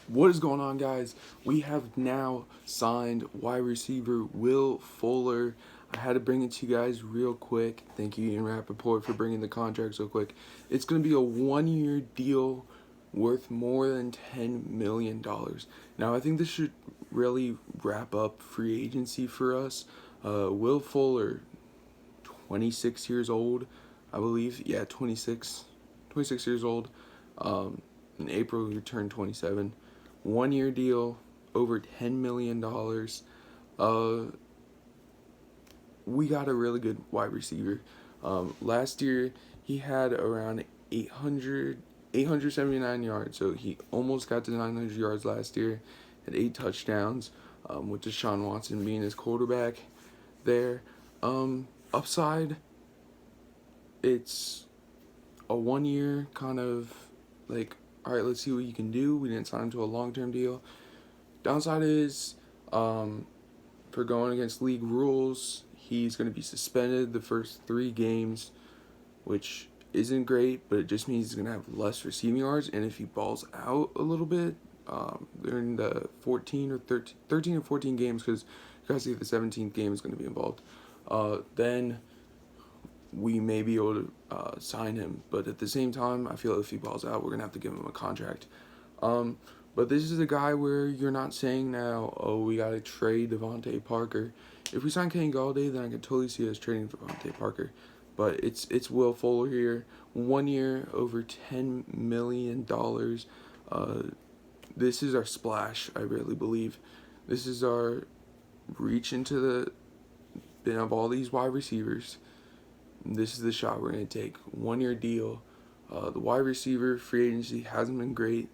What is going on, guys? We have now signed wide receiver Will Fuller. I had to bring it to you guys real quick. Thank you, Ian Rappaport, for bringing the contract so quick. It's going to be a 1-year deal worth more than $10 million. Now, I think this should really wrap up free agency for us. Will Fuller, 26 years old, I believe. Yeah, 26 years old. In April, he turned 27. 1-year deal, over $10 million. We got a really good wide receiver. Last year, he had around 879 yards, so he almost got to 900 yards last year. Had 8 touchdowns, with Deshaun Watson being his quarterback there. Upside, it's a 1-year kind of like, all right, let's see what you can do. We didn't sign him to a long-term deal. Downside is, for going against league rules, he's going to be suspended the first 3 games, which isn't great, but it just means he's going to have less receiving yards. And if he balls out a little bit during the 13 or 14 games, because you guys see the 17th game is going to be involved, then we may be able to sign him. But at the same time, I feel if he balls out, we're going to have to give him a contract. But this is a guy where you're not saying now, oh, we got to trade Devontae Parker. If we sign Kenny Galladay, then I can totally see us trading Devontae Parker. But it's Will Fuller here. 1 year, over $10 million. This is our splash, I really believe. This is our reach into the bin of all these wide receivers. This is the shot we're going to take. 1-year deal. The wide receiver free agency hasn't been great.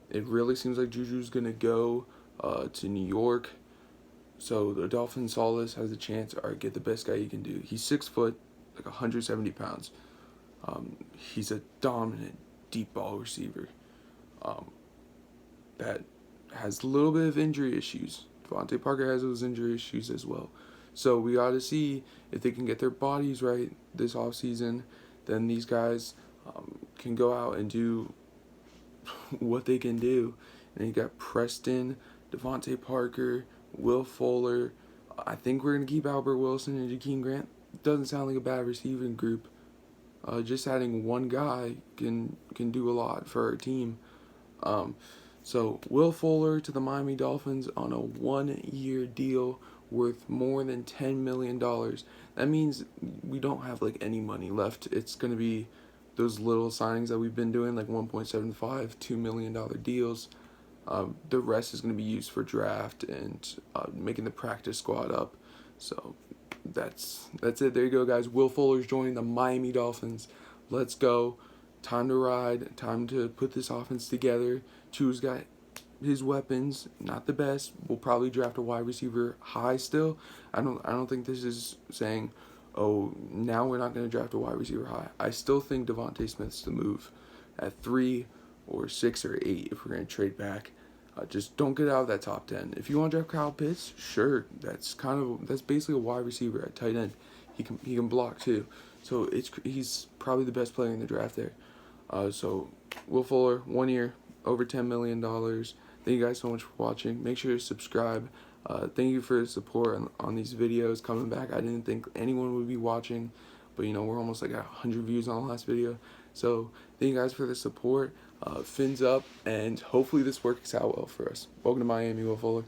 It really seems like Juju's going to go to New York. So the Dolphins saw this, has a chance. All right, get the best guy you can do. He's 6 foot, like 170 pounds. He's a dominant deep ball receiver that has a little bit of injury issues. Devontae Parker has those injury issues as well. So we got to see if they can get their bodies right this offseason. Then these guys can go out and do what they can do. And you got Preston, Devontae Parker, Will Fuller. I think we're going to keep Albert Wilson and Jakeem Grant. Doesn't sound like a bad receiving group. Just adding one guy can do a lot for our team. So Will Fuller to the Miami Dolphins on a 1-year deal worth more than $10 million. That means we don't have like any money left. It's going to be those little signings that we've been doing, like $1.75, $2 million deals. The rest is going to be used for draft and making the practice squad up. So that's it. There you go, guys. Will Fuller's joining the Miami Dolphins. Let's go. Time to ride. Time to put this offense together. Chu's got his weapons, not the best. We'll probably draft a wide receiver high still. I don't think this is saying, oh, now we're not going to draft a wide receiver high. I still think Devontae Smith's the move at 3 or 6 or 8 if we're going to trade back. Just don't get out of that top 10. If you want to draft Kyle Pitts, sure. That's basically a wide receiver at tight end. He can block too. So he's probably the best player in the draft there. So Will Fuller, 1 year, over $10 million. Thank you guys so much for watching. Make sure to subscribe. Thank you for the support on these videos coming back. I didn't think anyone would be watching, but we're almost like at 100 views on the last video. So thank you guys for the support. Fins up, and hopefully this works out well for us. Welcome to Miami, Will Fuller.